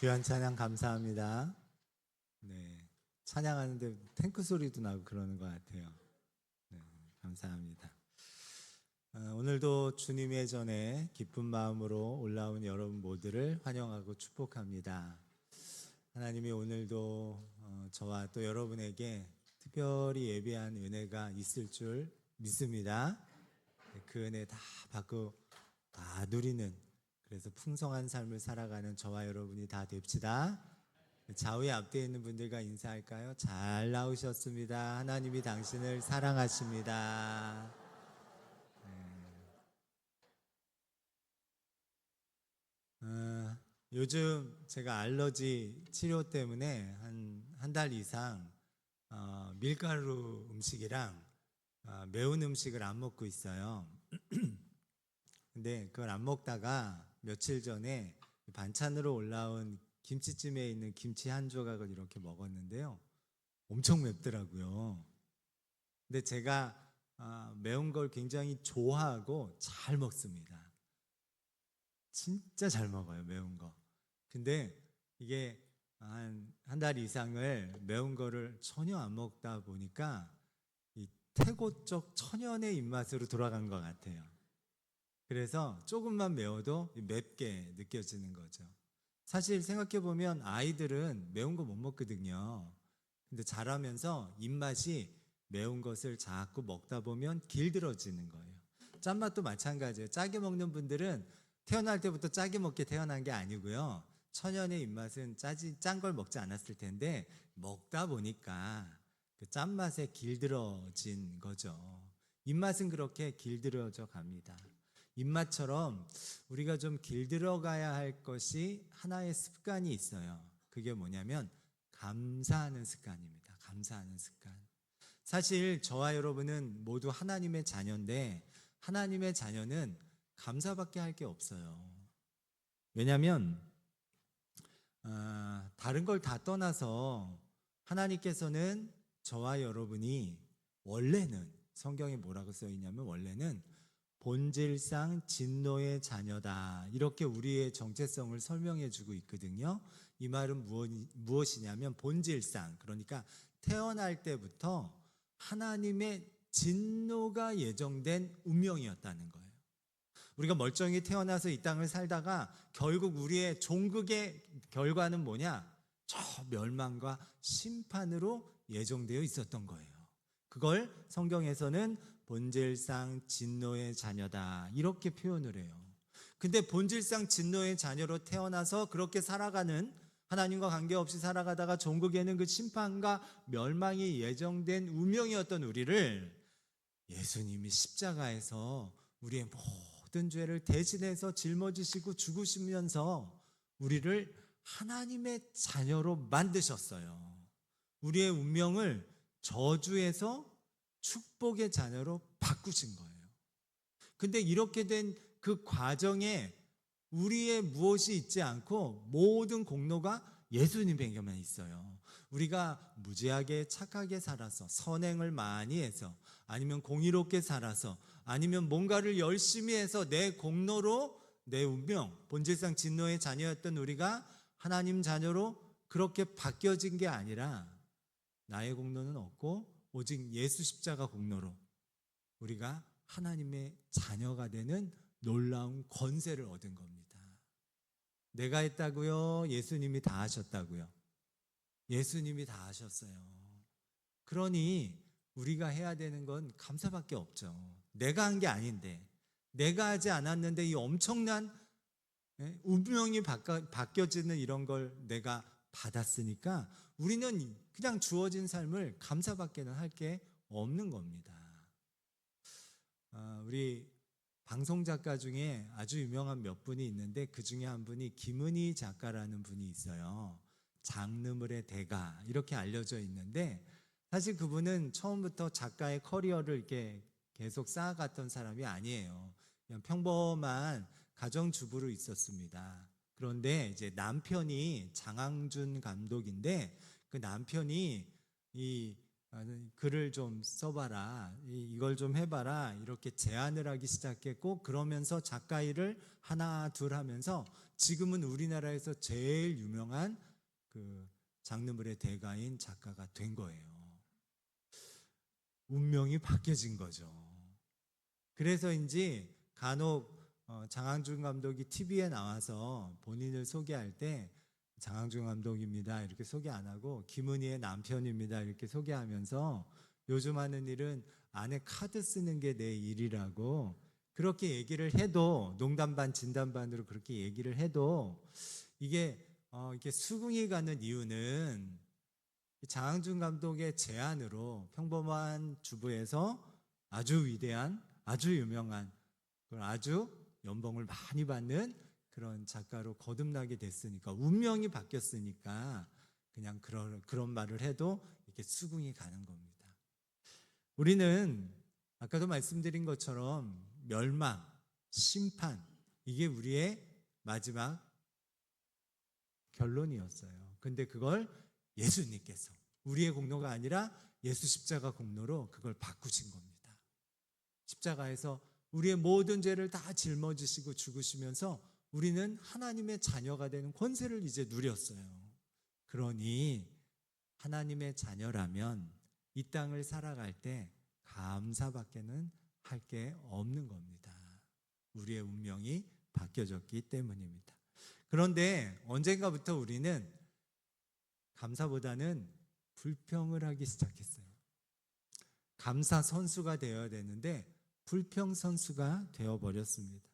귀한 찬양 감사합니다. 네, 찬양하는데 탱크 소리도 나고 그러는 것 같아요. 네, 감사합니다. 오늘도 주님의 전에 기쁜 마음으로 올라온 여러분 모두를 환영하고 축복합니다. 하나님이 오늘도 저와 또 여러분에게 특별히 예비한 은혜가 있을 줄 믿습니다. 그 은혜 다 받고 다 누리는, 그래서 풍성한 삶을 살아가는 저와 여러분이 다 됩시다. 좌우에 앞뒤에 있는 분들과 인사할까요? 잘 나오셨습니다. 하나님이 당신을 사랑하십니다. 요즘 제가 알러지 치료 때문에 한 달 이상 밀가루 음식이랑 매운 음식을 안 먹고 있어요. 근데 그걸 안 먹다가 며칠 전에 반찬으로 올라온 김치찜에 있는 김치 한 조각을 이렇게 먹었는데요. 엄청 맵더라고요. 근데 제가 매운 걸 굉장히 좋아하고 잘 먹습니다. 진짜 잘 먹어요, 매운 거. 근데 이게 한 달 이상을 매운 거를 전혀 안 먹다 보니까 이 태고 쪽 천연의 입맛으로 돌아간 것 같아요. 그래서 조금만 매워도 맵게 느껴지는 거죠. 사실 생각해보면 아이들은 매운 거 못 먹거든요. 근데 자라면서 입맛이 매운 것을 자꾸 먹다 보면 길들어지는 거예요. 짠맛도 마찬가지예요. 짜게 먹는 분들은 태어날 때부터 짜게 먹게 태어난 게 아니고요. 천연의 입맛은 짠 걸 먹지 않았을 텐데 먹다 보니까 그 짠맛에 길들어진 거죠. 입맛은 그렇게 길들어져 갑니다. 입맛처럼 우리가 좀 길들어가야 할 것이 하나의 습관이 있어요. 그게 뭐냐면 감사하는 습관입니다. 감사하는 습관. 사실 저와 여러분은 모두 하나님의 자녀인데 하나님의 자녀는 감사밖에 할 게 없어요. 왜냐하면 다른 걸 다 떠나서 하나님께서는 저와 여러분이 원래는, 성경에 뭐라고 써 있냐면 원래는 본질상 진노의 자녀다, 이렇게 우리의 정체성을 설명해 주고 있거든요. 이 말은 무엇이냐면 본질상, 그러니까 태어날 때부터 하나님의 진노가 예정된 운명이었다는 거예요. 우리가 멀쩡히 태어나서 이 땅을 살다가 결국 우리의 종극의 결과는 뭐냐? 저 멸망과 심판으로 예정되어 있었던 거예요. 그걸 성경에서는 본질상 진노의 자녀다, 이렇게 표현을 해요. 근데 본질상 진노의 자녀로 태어나서 그렇게 살아가는, 하나님과 관계없이 살아가다가 종국에는 그 심판과 멸망이 예정된 운명이었던 우리를 예수님이 십자가에서 우리의 모든 죄를 대신해서 짊어지시고 죽으시면서 우리를 하나님의 자녀로 만드셨어요. 우리의 운명을 저주에서 축복의 자녀로 바꾸신 거예요. 근데 이렇게 된 그 과정에 우리의 무엇이 있지 않고 모든 공로가 예수님에게만 있어요. 우리가 무지하게 착하게 살아서, 선행을 많이 해서, 아니면 공의롭게 살아서, 아니면 뭔가를 열심히 해서 내 공로로 내 운명, 본질상 진노의 자녀였던 우리가 하나님 자녀로 그렇게 바뀌어진 게 아니라 나의 공로는 없고 오직 예수 십자가 공로로 우리가 하나님의 자녀가 되는 놀라운 권세를 얻은 겁니다. 내가 했다고요? 예수님이 다 하셨다고요? 예수님이 다 하셨어요. 그러니 우리가 해야 되는 건 감사밖에 없죠. 내가 한 게 아닌데, 내가 하지 않았는데 이 엄청난 운명이 바뀌어지는 이런 걸 내가 받았으니까 우리는 그냥 주어진 삶을 감사밖에는 할 게 없는 겁니다. 우리 방송 작가 중에 아주 유명한 몇 분이 있는데 그 중에 한 분이 김은희 작가라는 분이 있어요. 장르물의 대가, 이렇게 알려져 있는데 사실 그분은 처음부터 작가의 커리어를 이렇게 계속 쌓아갔던 사람이 아니에요. 그냥 평범한 가정주부로 있었습니다. 그런데 이제 남편이 장항준 감독인데 그 남편이 이 글을 좀 써봐라, 이걸 좀 해봐라 이렇게 제안을 하기 시작했고, 그러면서 작가 일을 하나 둘 하면서 지금은 우리나라에서 제일 유명한 그 장르물의 대가인 작가가 된 거예요. 운명이 바뀌어진 거죠. 그래서인지 간혹 장항준 감독이 TV에 나와서 본인을 소개할 때 장항준 감독입니다 이렇게 소개 안 하고 김은희의 남편입니다 이렇게 소개하면서 요즘 하는 일은 아내 카드 쓰는 게 내 일이라고 그렇게 얘기를 해도, 농담 반 진담 반으로 그렇게 얘기를 해도 이게 수긍이 가는 이유는 장항준 감독의 제안으로 평범한 주부에서 아주 위대한, 아주 유명한, 아주 연봉을 많이 받는 그런 작가로 거듭나게 됐으니까, 운명이 바뀌었으니까 그냥 그런 말을 해도 이렇게 수긍이 가는 겁니다. 우리는 아까도 말씀드린 것처럼 멸망, 심판, 이게 우리의 마지막 결론이었어요. 근데 그걸 예수님께서, 우리의 공로가 아니라 예수 십자가 공로로 그걸 바꾸신 겁니다. 십자가에서 우리의 모든 죄를 다 짊어지시고 죽으시면서 우리는 하나님의 자녀가 되는 권세를 이제 누렸어요. 그러니 하나님의 자녀라면 이 땅을 살아갈 때 감사밖에는 할 게 없는 겁니다. 우리의 운명이 바뀌어졌기 때문입니다. 그런데 언젠가부터 우리는 감사보다는 불평을 하기 시작했어요. 감사 선수가 되어야 되는데 불평 선수가 되어버렸습니다.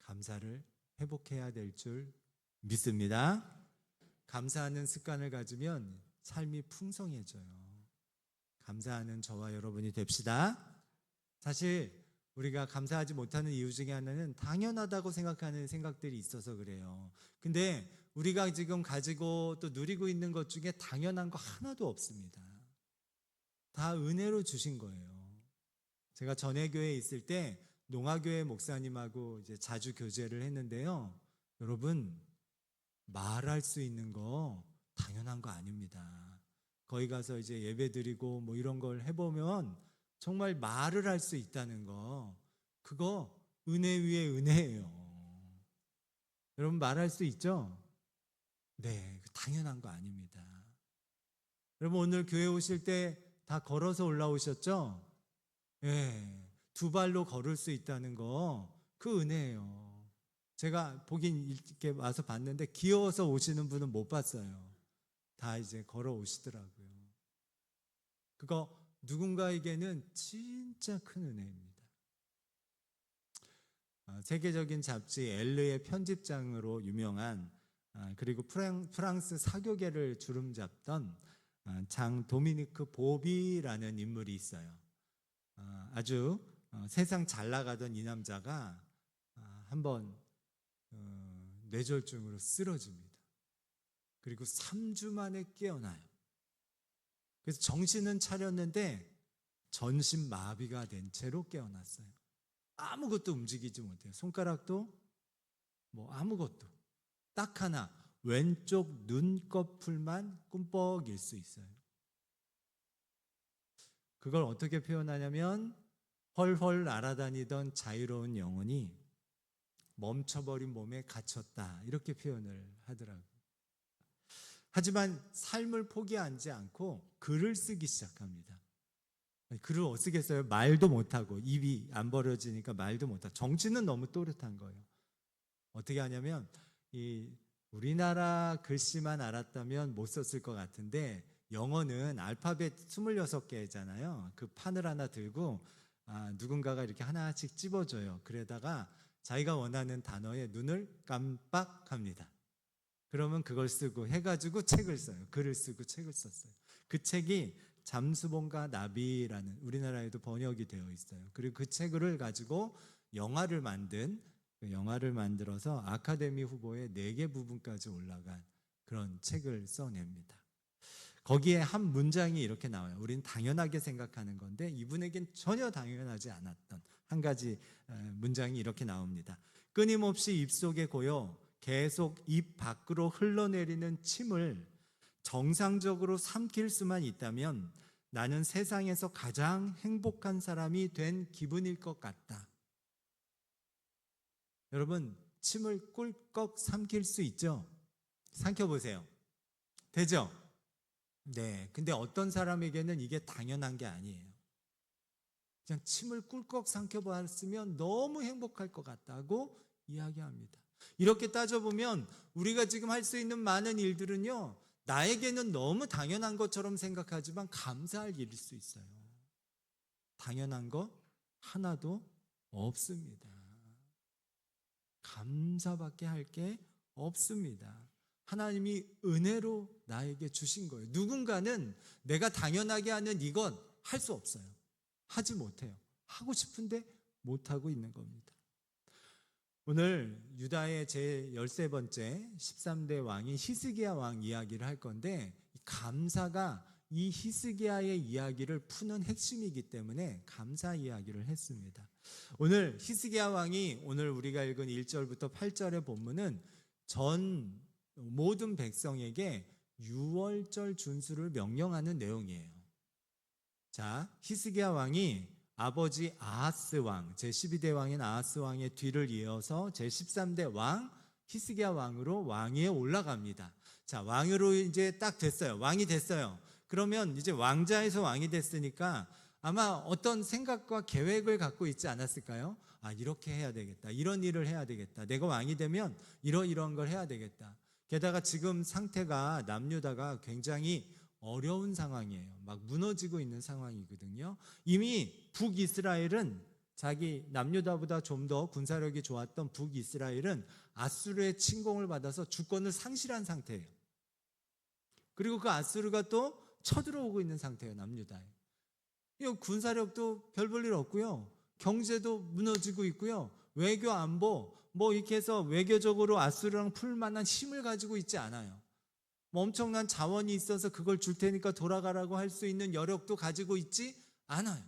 감사를 회복해야 될 줄 믿습니다. 감사하는 습관을 가지면 삶이 풍성해져요. 감사하는 저와 여러분이 됩시다. 사실 우리가 감사하지 못하는 이유 중에 하나는 당연하다고 생각하는 생각들이 있어서 그래요. 근데 우리가 지금 가지고 또 누리고 있는 것 중에 당연한 거 하나도 없습니다. 다 은혜로 주신 거예요. 제가 전회교회에 있을 때 농화교회 목사님하고 이제 자주 교제를 했는데요. 여러분, 말할 수 있는 거 당연한 거 아닙니다. 거기 가서 이제 예배 드리고 뭐 이런 걸 해보면 정말 말을 할 수 있다는 거, 그거 은혜 위에 은혜예요. 여러분 말할 수 있죠? 네, 당연한 거 아닙니다. 여러분 오늘 교회 오실 때 다 걸어서 올라오셨죠? 예, 두 발로 걸을 수 있다는 거, 그 은혜예요. 제가 보긴 이렇게 와서 봤는데 기어서 오시는 분은 못 봤어요. 다 이제 걸어 오시더라고요. 그거 누군가에게는 진짜 큰 은혜입니다. 세계적인 잡지 엘르의 편집장으로 유명한, 그리고 프랑스 사교계를 주름잡던 장 도미니크 보비라는 인물이 있어요. 아주 세상 잘 나가던 이 남자가 한번 뇌졸중으로 쓰러집니다. 그리고 3주 만에 깨어나요. 그래서 정신은 차렸는데 전신 마비가 된 채로 깨어났어요. 아무것도 움직이지 못해요. 손가락도 뭐 아무것도. 딱 하나, 왼쪽 눈꺼풀만 꿈뻑일 수 있어요. 그걸 어떻게 표현하냐면 헐헐 날아다니던 자유로운 영혼이 멈춰버린 몸에 갇혔다, 이렇게 표현을 하더라고요. 하지만 삶을 포기하지 않고 글을 쓰기 시작합니다. 글을 어떻게 쓰겠어요? 말도 못하고, 입이 안 벌어지니까 말도 못하고, 정치는 너무 또렷한 거예요. 어떻게 하냐면 이 우리나라 글씨만 알았다면 못 썼을 것 같은데, 영어는 알파벳 26개잖아요. 그 판을 하나 들고 누군가가 이렇게 하나씩 찝어줘요. 그러다가 자기가 원하는 단어에 눈을 깜빡합니다. 그러면 그걸 쓰고 해가지고 책을 써요. 글을 쓰고 책을 썼어요. 그 책이 잠수봉과 나비라는, 우리나라에도 번역이 되어 있어요. 그리고 그 책을 가지고 영화를 만들어서 아카데미 후보에 4개 부분까지 올라간 그런 책을 써냅니다. 거기에 한 문장이 이렇게 나와요. 우리는 당연하게 생각하는 건데 이분에겐 전혀 당연하지 않았던 한 가지 문장이 이렇게 나옵니다. 끊임없이 입속에 고여 계속 입 밖으로 흘러내리는 침을 정상적으로 삼킬 수만 있다면 나는 세상에서 가장 행복한 사람이 된 기분일 것 같다. 여러분, 침을 꿀꺽 삼킬 수 있죠? 삼켜보세요. 되죠? 네. 근데 어떤 사람에게는 이게 당연한 게 아니에요. 그냥 침을 꿀꺽 삼켜봤으면 너무 행복할 것 같다고 이야기합니다. 이렇게 따져보면 우리가 지금 할 수 있는 많은 일들은요, 나에게는 너무 당연한 것처럼 생각하지만 감사할 일일 수 있어요. 당연한 거 하나도 없습니다. 감사밖에 할 게 없습니다. 하나님이 은혜로 나에게 주신 거예요. 누군가는 내가 당연하게 하는 이건 할 수 없어요. 하지 못해요. 하고 싶은데 못하고 있는 겁니다. 오늘 유다의 제 13번째 13대 왕인 히스기야 왕 이야기를 할 건데, 감사가 이 히스기야의 이야기를 푸는 핵심이기 때문에 감사 이야기를 했습니다. 오늘 히스기야 왕이 오늘 우리가 읽은 1절부터 8절의 본문은 전 모든 백성에게 유월절 준수를 명령하는 내용이에요. 자, 히스기야 왕이 아버지 아하스 왕, 제12대 왕인 아하스 왕의 뒤를 이어서 제13대 왕 히스기야 왕으로 왕위에 올라갑니다. 자, 왕으로 이제 딱 됐어요. 왕이 됐어요. 그러면 이제 왕자에서 왕이 됐으니까 아마 어떤 생각과 계획을 갖고 있지 않았을까요? 아, 이렇게 해야 되겠다. 이런 일을 해야 되겠다. 내가 왕이 되면 이러이러한 걸 해야 되겠다. 게다가 지금 상태가 남유다가 굉장히 어려운 상황이에요. 막 무너지고 있는 상황이거든요. 이미 북이스라엘은 자기 남유다보다 좀 더 군사력이 좋았던 북이스라엘은 아수르의 침공을 받아서 주권을 상실한 상태예요. 그리고 그 아수르가 또 쳐들어오고 있는 상태예요. 남유다에. 군사력도 별 볼 일 없고요. 경제도 무너지고 있고요. 외교 안보 뭐 이렇게 해서 외교적으로 아수르랑 풀 만한 힘을 가지고 있지 않아요. 뭐 엄청난 자원이 있어서 그걸 줄 테니까 돌아가라고 할 수 있는 여력도 가지고 있지 않아요.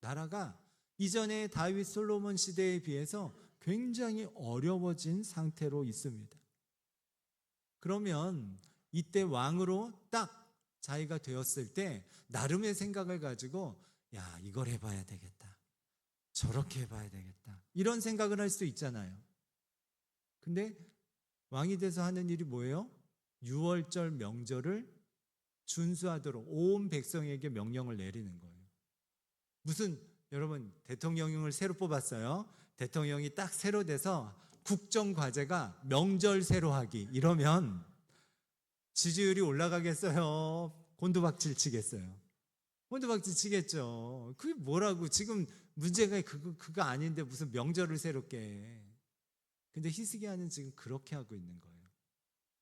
나라가 이전의 다윗 솔로몬 시대에 비해서 굉장히 어려워진 상태로 있습니다. 그러면 이때 왕으로 딱 자기가 되었을 때 나름의 생각을 가지고, 야, 이걸 해봐야 되겠다, 저렇게 해봐야 되겠다, 이런 생각을 할 수 있잖아요. 근데 왕이 돼서 하는 일이 뭐예요? 유월절 명절을 준수하도록 온 백성에게 명령을 내리는 거예요. 무슨, 여러분, 대통령을 새로 뽑았어요. 대통령이 딱 새로 돼서 국정과제가 명절 새로 하기 이러면 지지율이 올라가겠어요? 곤두박질 치겠어요? 곤두박질 치겠죠. 그게 뭐라고, 지금 문제가 그거 아닌데 무슨 명절을 새롭게 해. 근데 히스기야는 지금 그렇게 하고 있는 거예요.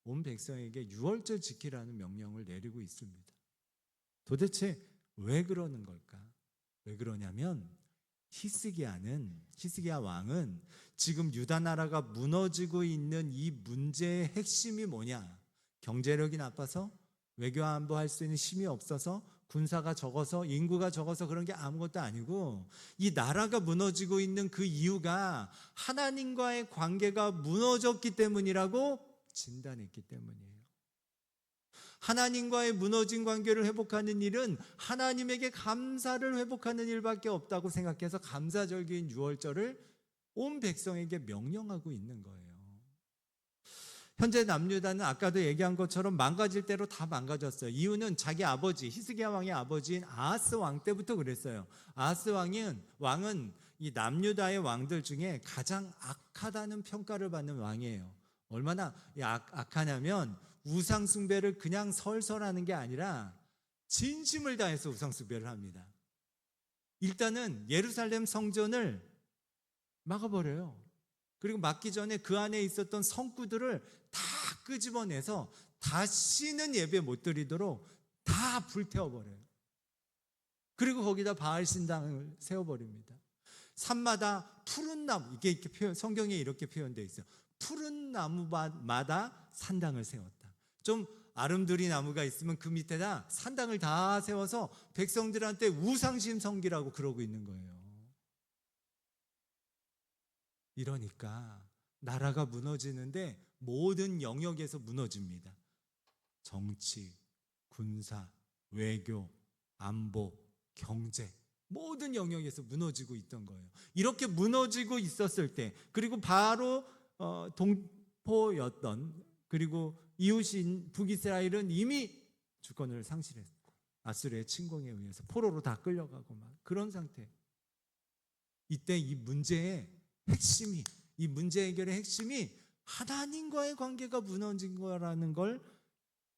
온 백성에게 유월절 지키라는 명령을 내리고 있습니다. 도대체 왜 그러는 걸까? 왜 그러냐면 히스기야 왕은 지금 유다 나라가 무너지고 있는 이 문제의 핵심이 뭐냐? 경제력이 나빠서, 외교 안보할 수 있는 힘이 없어서, 군사가 적어서, 인구가 적어서 그런 게 아무것도 아니고, 이 나라가 무너지고 있는 그 이유가 하나님과의 관계가 무너졌기 때문이라고 진단했기 때문이에요. 하나님과의 무너진 관계를 회복하는 일은 하나님에게 감사를 회복하는 일밖에 없다고 생각해서 감사절기인 유월절을 온 백성에게 명령하고 있는 거예요. 현재 남유다는 아까도 얘기한 것처럼 망가질 대로 다 망가졌어요. 이유는 자기 아버지, 히스기야 왕의 아버지인 아하스 왕 때부터 그랬어요. 아하스 왕은 이 남유다의 왕들 중에 가장 악하다는 평가를 받는 왕이에요. 얼마나 악하냐면 우상 숭배를 그냥 설설하는 게 아니라 진심을 다해서 우상 숭배를 합니다. 일단은 예루살렘 성전을 막아버려요. 그리고 막기 전에 그 안에 있었던 성구들을 다 끄집어내서 다시는 예배 못 드리도록 다 불태워버려요. 그리고 거기다 바알 신당을 세워버립니다. 산마다 푸른 나무, 이게 성경에 이렇게 표현되어 있어요. 푸른 나무마다 산당을 세웠다. 좀 아름드리 나무가 있으면 그 밑에다 산당을 다 세워서 백성들한테 우상심 섬기라고 그러고 있는 거예요. 이러니까 나라가 무너지는데 모든 영역에서 무너집니다. 정치, 군사, 외교, 안보, 경제 모든 영역에서 무너지고 있던 거예요. 이렇게 무너지고 있었을 때, 그리고 바로 동포였던, 그리고 이웃인 북이스라엘은 이미 주권을 상실했고 아수르의 침공에 의해서 포로로 다 끌려가고 막 그런 상태. 이때 이 문제의 핵심이, 이 문제 해결의 핵심이 하나님과의 관계가 무너진 거라는 걸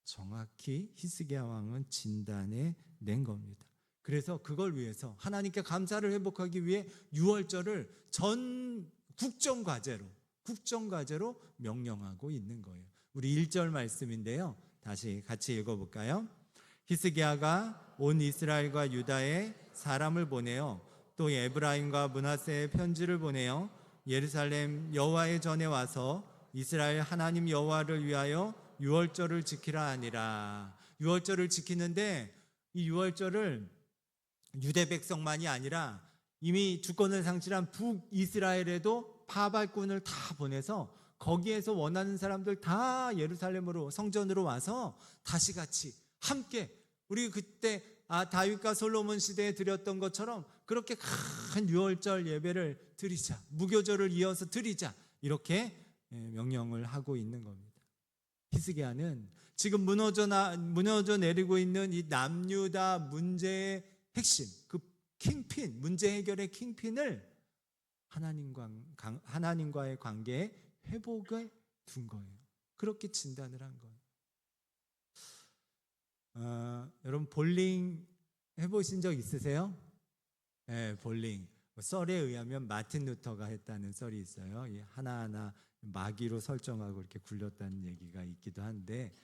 정확히 히스기야 왕은 진단해 낸 겁니다. 그래서 그걸 위해서 하나님께 감사를 회복하기 위해 유월절을 전 국정과제로 명령하고 있는 거예요. 우리 1절 말씀인데요. 다시 같이 읽어볼까요? 히스기야가 온 이스라엘과 유다에 사람을 보내어 또 에브라임과 므낫세에 편지를 보내어 예루살렘 여호와의 전에 와서 이스라엘 하나님 여호와를 위하여 유월절을 지키라 하니라. 유월절을 지키는데 이 유월절을 유대 백성만이 아니라 이미 주권을 상실한 북이스라엘에도 파발꾼을 다 보내서 거기에서 원하는 사람들 다 예루살렘으로 성전으로 와서 다시 같이 함께 우리 그때 다윗과 솔로몬 시대에 드렸던 것처럼 그렇게 큰 유월절 예배를 드리자, 무교절을 이어서 드리자, 이렇게 명령을 하고 있는 겁니다. 히스기야는 지금 무너져 내리고 있는 이 남유다 문제의 핵심, 그 킹핀, 문제 해결의 킹핀을 하나님과의 관계에 회복에 둔 거예요. 그렇게 진단을 한 거예요. 여러분 볼링 해보신 적 있으세요? 네, 볼링. 썰에 의하면 마틴 루터가 했다는 썰이 있어요. 하나하나 마귀로 설정하고 이렇게 굴렸다는 얘기가 있기도 한데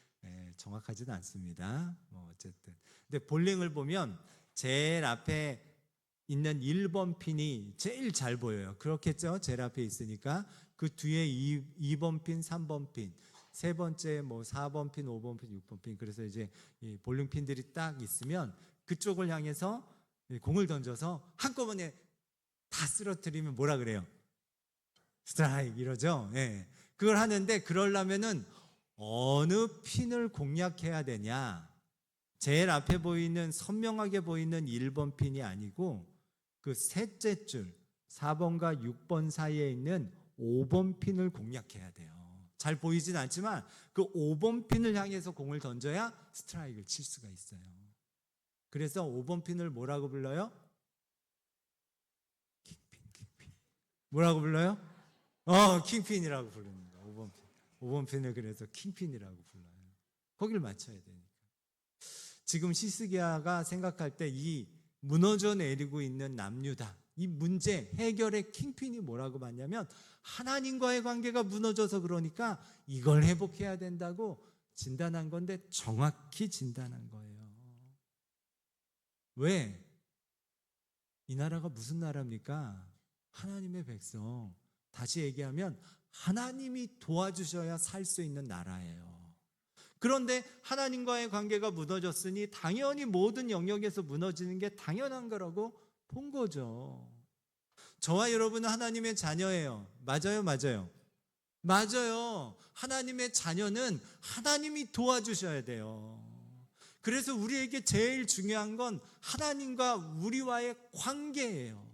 정확하지는 않습니다. 어쨌든. 근데 볼링을 보면 제일 앞에 있는 1번 핀이 제일 잘 보여요. 그렇겠죠? 제일 앞에 있으니까 그 뒤에 2번 핀, 3번 핀, 세 번째 4번 핀, 5번 핀, 6번 핀. 그래서 이제 이 볼링 핀들이 딱 있으면 그쪽을 향해서 공을 던져서 한꺼번에 다 쓰러뜨리면 뭐라 그래요? 스트라이크 이러죠. 예. 그걸 하는데 그러려면은 어느 핀을 공략해야 되냐? 제일 앞에 보이는 선명하게 보이는 1번 핀이 아니고 그 셋째 줄 4번과 6번 사이에 있는 5번 핀을 공략해야 돼요. 잘 보이진 않지만 그 5번 핀을 향해서 공을 던져야 스트라이크를 칠 수가 있어요. 그래서 5번 핀을 뭐라고 불러요? 킹핀. 뭐라고 불러요? 킹핀이라고 부르는 거. 5번 핀. 5번 핀을 그래서 킹핀이라고 불러요. 거기를 맞춰야 되니까. 지금 히스기야가 생각할 때 이 무너져 내리고 있는 남유다, 이 문제 해결의 킹핀이 뭐라고 봤냐면 하나님과의 관계가 무너져서 그러니까 이걸 회복해야 된다고 진단한 건데 정확히 진단한 거예요. 왜? 이 나라가 무슨 나라입니까? 하나님의 백성. 다시 얘기하면 하나님이 도와주셔야 살 수 있는 나라예요. 그런데 하나님과의 관계가 무너졌으니 당연히 모든 영역에서 무너지는 게 당연한 거라고 본 거죠. 저와 여러분은 하나님의 자녀예요. 맞아요? 맞아요. 하나님의 자녀는 하나님이 도와주셔야 돼요. 그래서 우리에게 제일 중요한 건 하나님과 우리와의 관계예요.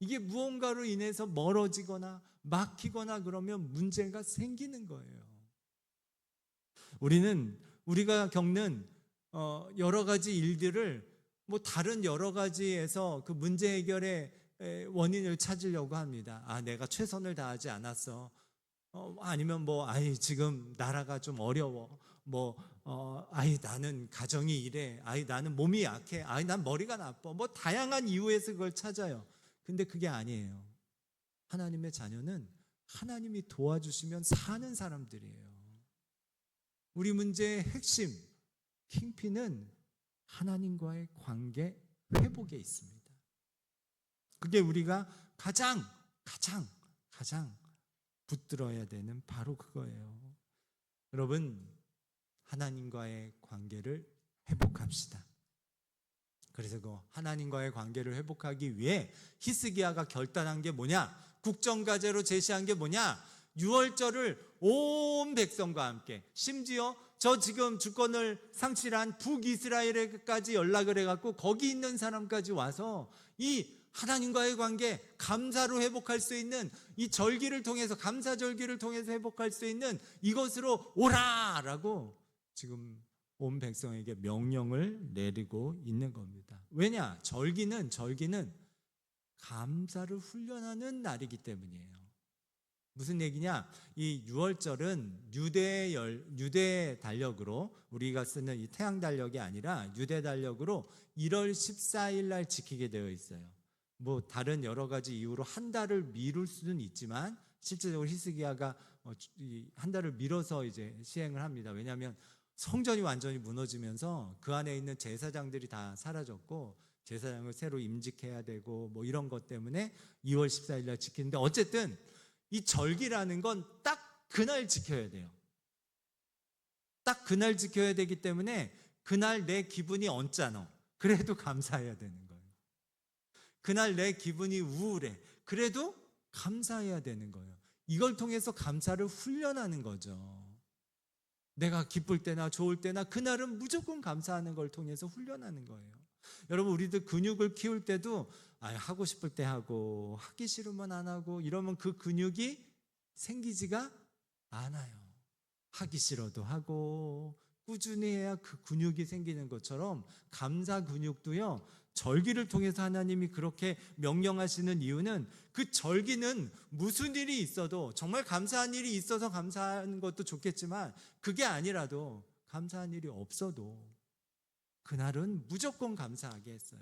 이게 무언가로 인해서 멀어지거나 막히거나 그러면 문제가 생기는 거예요. 우리가 겪는 여러 가지 일들을 다른 여러 가지에서 그 문제 해결의 원인을 찾으려고 합니다. 내가 최선을 다하지 않았어. 아니면 지금 나라가 좀 어려워. 나는 가정이 이래. 나는 몸이 약해. 난 머리가 나빠. 다양한 이유에서 그걸 찾아요. 근데 그게 아니에요. 하나님의 자녀는 하나님이 도와주시면 사는 사람들이에요. 우리 문제의 핵심, 킹핀은 하나님과의 관계 회복에 있습니다. 그게 우리가 가장 붙들어야 되는 바로 그거예요. 여러분, 하나님과의 관계를 회복합시다. 그래서 그 하나님과의 관계를 회복하기 위해 히스기야가 결단한 게 뭐냐? 국정과제로 제시한 게 뭐냐? 유월절을 온 백성과 함께, 심지어 저 지금 주권을 상실한 북이스라엘에까지 연락을 해갖고 거기 있는 사람까지 와서 이 하나님과의 관계 감사로 회복할 수 있는 이 절기를 통해서, 감사절기를 통해서 회복할 수 있는 이것으로 오라라고 지금 온 백성에게 명령을 내리고 있는 겁니다. 왜냐? 절기는 감사를 훈련하는 날이기 때문이에요. 무슨 얘기냐? 이 유월절은 유대 달력으로, 우리가 쓰는 이 태양 달력이 아니라 유대 달력으로 1월 14일 날 지키게 되어 있어요. 뭐 다른 여러 가지 이유로 한 달을 미룰 수는 있지만 실제적으로 히스기야가 한 달을 미뤄서 이제 시행을 합니다. 왜냐하면 성전이 완전히 무너지면서 그 안에 있는 제사장들이 다 사라졌고 제사장을 새로 임직해야 되고 뭐 이런 것 때문에 2월 14일 날 지키는데, 어쨌든 이 절기라는 건 딱 그날 지켜야 돼요. 딱 그날 지켜야 되기 때문에 그날 내 기분이 언짢아. 그래도 감사해야 되는 거예요. 그날 내 기분이 우울해. 그래도 감사해야 되는 거예요. 이걸 통해서 감사를 훈련하는 거죠. 내가 기쁠 때나 좋을 때나 그날은 무조건 감사하는 걸 통해서 훈련하는 거예요. 여러분, 우리들 근육을 키울 때도 하고 싶을 때 하고 하기 싫으면 안 하고 이러면 그 근육이 생기지가 않아요. 하기 싫어도 하고 꾸준히 해야 그 근육이 생기는 것처럼 감사 근육도요, 절기를 통해서 하나님이 그렇게 명령하시는 이유는 그 절기는 무슨 일이 있어도, 정말 감사한 일이 있어서 감사하는 것도 좋겠지만 그게 아니라도, 감사한 일이 없어도 그날은 무조건 감사하게 했어요.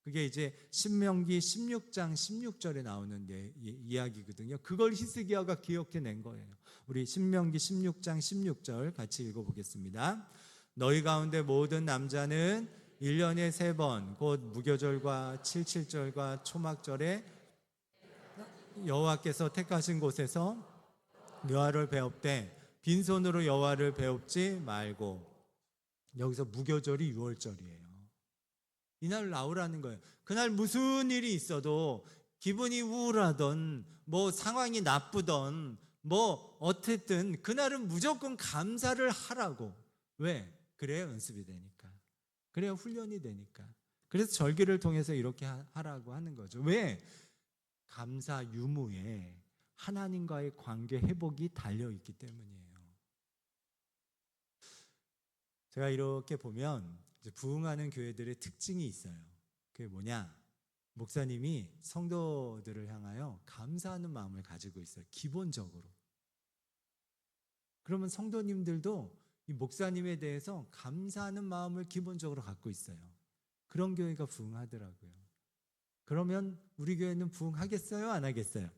그게 이제 신명기 16장 16절에 나오는 이야기거든요. 그걸 히스기야가 기억해낸 거예요. 우리 신명기 16장 16절 같이 읽어보겠습니다. 너희 가운데 모든 남자는 1년에 3번 곧 무교절과 칠칠절과 초막절에 여호와께서 택하신 곳에서 여호와를 배웁되 빈손으로 여호와를 배웁지 말고. 여기서 무교절이 유월절이에요. 이날 나오라는 거예요. 그날 무슨 일이 있어도, 기분이 우울하던 뭐 상황이 나쁘던 뭐 어쨌든 그날은 무조건 감사를 하라고. 왜? 그래야 연습이 되니까. 그래야 훈련이 되니까. 그래서 절기를 통해서 이렇게 하라고 하는 거죠. 왜? 감사 유무에 하나님과의 관계 회복이 달려있기 때문이에요. 제가 이렇게 보면 이제 부흥하는 교회들의 특징이 있어요. 그게 뭐냐? 목사님이 성도들을 향하여 감사하는 마음을 가지고 있어요. 기본적으로. 그러면 성도님들도 이 목사님에 대해서 감사하는 마음을 기본적으로 갖고 있어요. 그런 교회가 부흥하더라고요. 그러면 우리 교회는 부흥하겠어요? 안 하겠어요?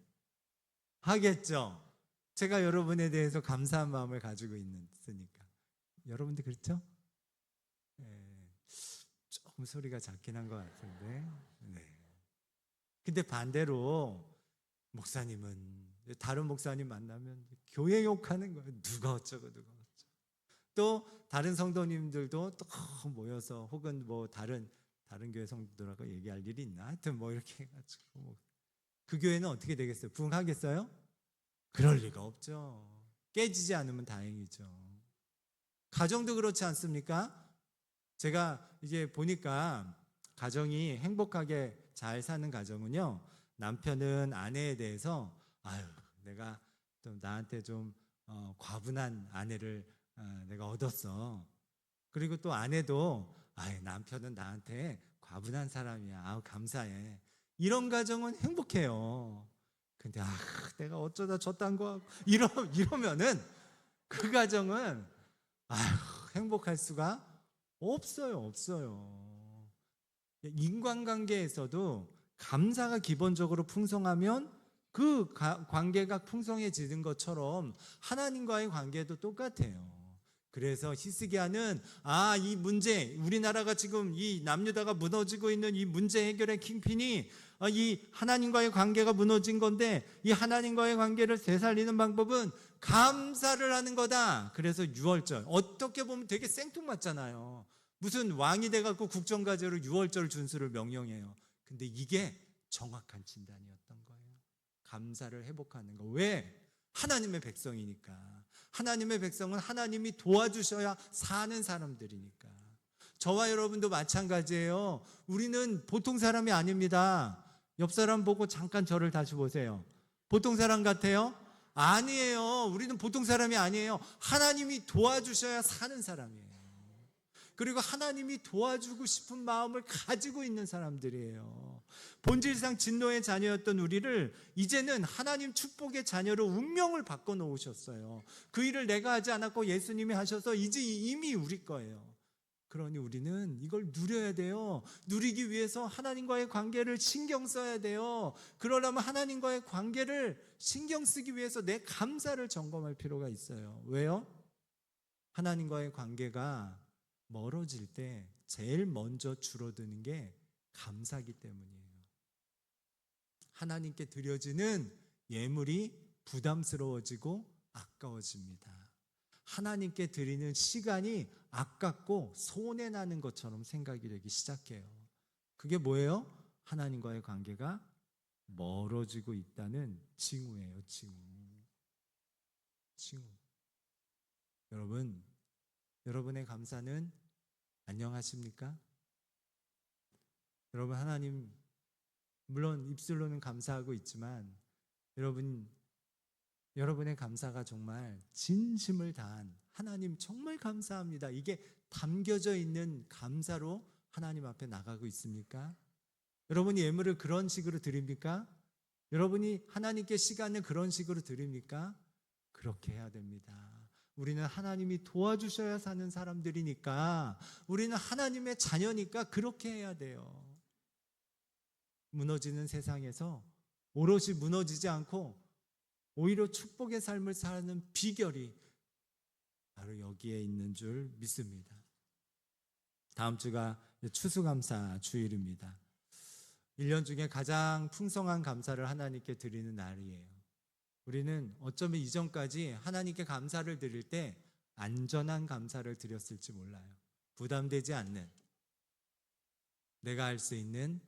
하겠죠. 제가 여러분에 대해서 감사한 마음을 가지고 있으니까. 여러분들 그렇죠? 네. 조금 소리가 작긴 한 것 같은데. 네. 근데 반대로 목사님은, 다른 목사님 만나면 교회 욕하는 거예요. 누가 어쩌고 누가 어쩌고. 또 다른 성도님들도 또 모여서, 혹은 뭐 다른 교회 성도들하고 얘기할 일이 있나? 하여튼 뭐 이렇게 해가지고 그 교회는 어떻게 되겠어요? 부흥하겠어요? 그럴 리가 없죠. 깨지지 않으면 다행이죠. 가정도 그렇지 않습니까? 제가 이제 보니까 가정이 행복하게 잘 사는 가정은요, 남편은 아내에 대해서 내가 좀 나한테 좀 과분한 아내를 내가 얻었어. 그리고 또 아내도 남편은 나한테 과분한 사람이야. 감사해. 이런 가정은 행복해요. 근데 내가 어쩌다 저딴 거 하고 이러면은 그 가정은 행복할 수가 없어요. 인간관계에서도 감사가 기본적으로 풍성하면 그 관계가 풍성해지는 것처럼 하나님과의 관계도 똑같아요. 그래서 히스기야는 이 문제, 우리나라가 지금 이 남유다가 무너지고 있는 이 문제 해결의 킹핀이 이 하나님과의 관계가 무너진 건데, 이 하나님과의 관계를 되살리는 방법은 감사를 하는 거다. 그래서 유월절, 어떻게 보면 되게 생뚱맞잖아요. 무슨 왕이 돼갖고 국정과제로 유월절 준수를 명령해요. 근데 이게 정확한 진단이었던 거예요. 감사를 회복하는 거. 왜? 하나님의 백성이니까. 하나님의 백성은 하나님이 도와주셔야 사는 사람들이니까. 저와 여러분도 마찬가지예요. 우리는 보통 사람이 아닙니다. 옆 사람 보고 잠깐 저를 다시 보세요. 보통 사람 같아요? 아니에요. 우리는 보통 사람이 아니에요. 하나님이 도와주셔야 사는 사람이에요. 그리고 하나님이 도와주고 싶은 마음을 가지고 있는 사람들이에요. 본질상 진노의 자녀였던 우리를 이제는 하나님 축복의 자녀로 운명을 바꿔놓으셨어요. 그 일을 내가 하지 않았고 예수님이 하셔서 이제 이미 우리 거예요. 그러니 우리는 이걸 누려야 돼요. 누리기 위해서 하나님과의 관계를 신경 써야 돼요. 그러려면 하나님과의 관계를 신경 쓰기 위해서 내 감사를 점검할 필요가 있어요. 왜요? 하나님과의 관계가 멀어질 때 제일 먼저 줄어드는 게 감사기 때문이에요. 하나님께 드려지는 예물이 부담스러워지고 아까워집니다. 하나님께 드리는 시간이 아깝고 손해나는 것처럼 생각이 되기 시작해요. 그게 뭐예요? 하나님과의 관계가 멀어지고 있다는 징후예요. 징후. 여러분, 여러분의 감사는 안녕하십니까? 여러분, 하나님 물론 입술로는 감사하고 있지만 여러분의 감사가 정말 진심을 다한 하나님 정말 감사합니다, 이게 담겨져 있는 감사로 하나님 앞에 나가고 있습니까? 여러분이 예물을 그런 식으로 드립니까? 여러분이 하나님께 시간을 그런 식으로 드립니까? 그렇게 해야 됩니다. 우리는 하나님이 도와주셔야 사는 사람들이니까, 우리는 하나님의 자녀니까 그렇게 해야 돼요. 무너지는 세상에서 오롯이 무너지지 않고 오히려 축복의 삶을 사는 비결이 바로 여기에 있는 줄 믿습니다. 다음 주가 추수감사 주일입니다. 1년 중에 가장 풍성한 감사를 하나님께 드리는 날이에요. 우리는 어쩌면 이전까지 하나님께 감사를 드릴 때 안전한 감사를 드렸을지 몰라요. 부담되지 않는, 내가 할 수 있는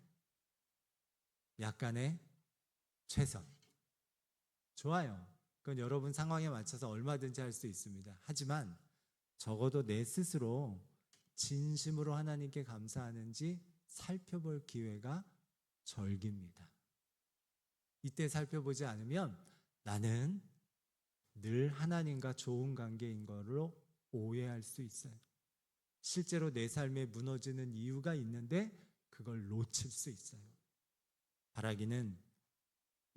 약간의 최선. 좋아요. 그건 여러분 상황에 맞춰서 얼마든지 할 수 있습니다. 하지만 적어도 내 스스로 진심으로 하나님께 감사하는지 살펴볼 기회가 절깁니다. 이때 살펴보지 않으면 나는 늘 하나님과 좋은 관계인 걸로 오해할 수 있어요. 실제로 내 삶에 무너지는 이유가 있는데 그걸 놓칠 수 있어요. 바라기는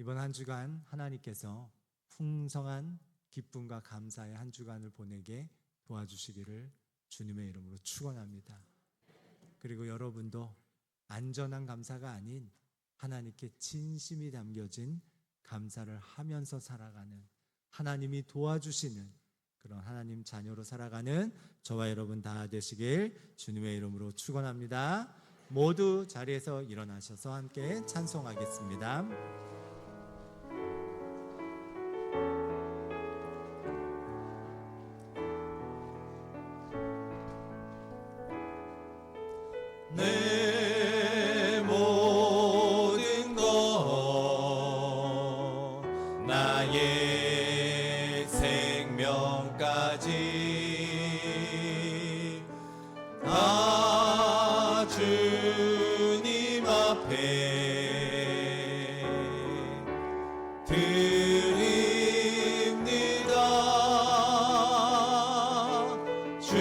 이번 한 주간 하나님께서 풍성한 기쁨과 감사의 한 주간을 보내게 도와주시기를 주님의 이름으로 축원합니다. 그리고 여러분도 안전한 감사가 아닌 하나님께 진심이 담겨진 감사를 하면서 살아가는, 하나님이 도와주시는 그런 하나님 자녀로 살아가는 저와 여러분 다 되시길 주님의 이름으로 축원합니다. 모두 자리에서 일어나셔서 함께 찬송하겠습니다. 내 모든 것 나의 생명까지 다 주님 앞에 드립니다. 주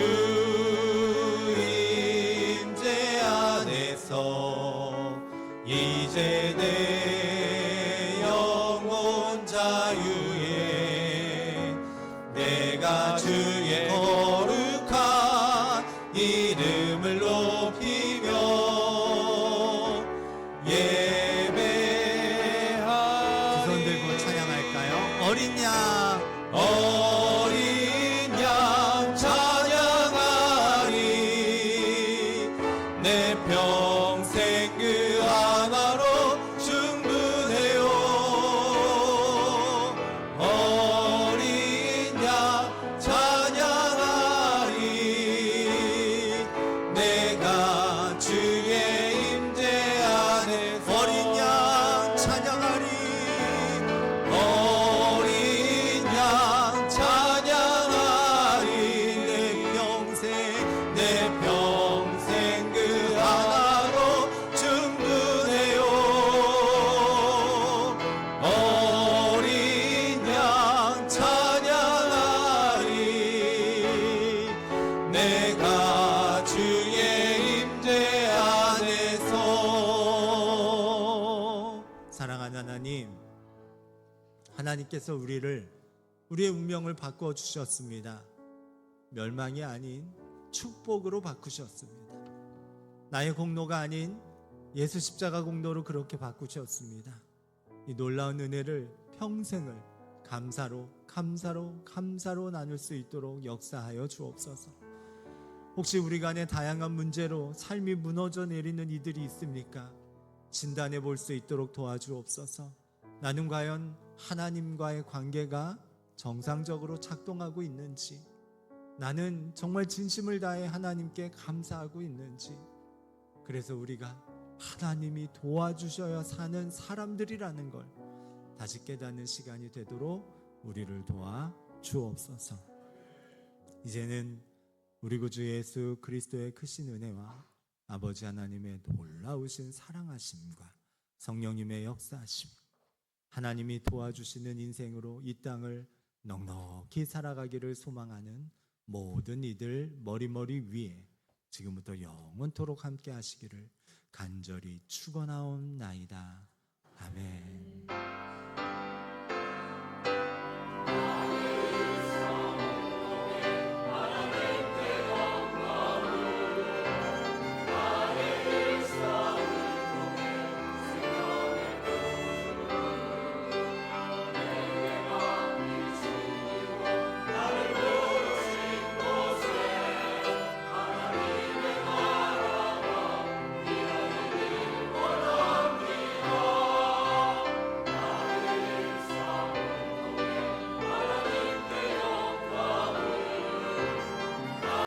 임재 안에서 이제 내 영혼 자유에 내가 주의 거룩한 이름을 높이며 예배하리. 두 손 들고 찬양할까요? 어린 양, 어린 양 찬양하리. 내 평생 그 하나로 충분해요. 어린 양 찬양하리. 내가 주의 임재 안에 어린 양 찬양하리. 어린 양 찬양하리. 하나님께서 우리의 운명을 바꿔 주셨습니다. 멸망이 아닌 축복으로 바꾸셨습니다. 나의 공로가 아닌 예수 십자가 공로로 그렇게 바꾸셨습니다. 이 놀라운 은혜를 평생을 감사로 나눌 수 있도록 역사하여 주옵소서. 혹시 우리 간의 다양한 문제로 삶이 무너져 내리는 이들이 있습니까? 진단해 볼 수 있도록 도와주옵소서. 나는 과연 하나님과의 관계가 정상적으로 작동하고 있는지, 나는 정말 진심을 다해 하나님께 감사하고 있는지, 그래서 우리가 하나님이 도와주셔야 사는 사람들이라는 걸 다시 깨닫는 시간이 되도록 우리를 도와 주옵소서. 이제는 우리 구주 예수 그리스도의 크신 은혜와 아버지 하나님의 놀라우신 사랑하심과 성령님의 역사하심, 하나님이 도와주시는 인생으로 이 땅을 넉넉히 살아가기를 소망하는 모든 이들 머리머리 위에 지금부터 영원토록 함께 하시기를 간절히 축원하옵나이다. 아멘.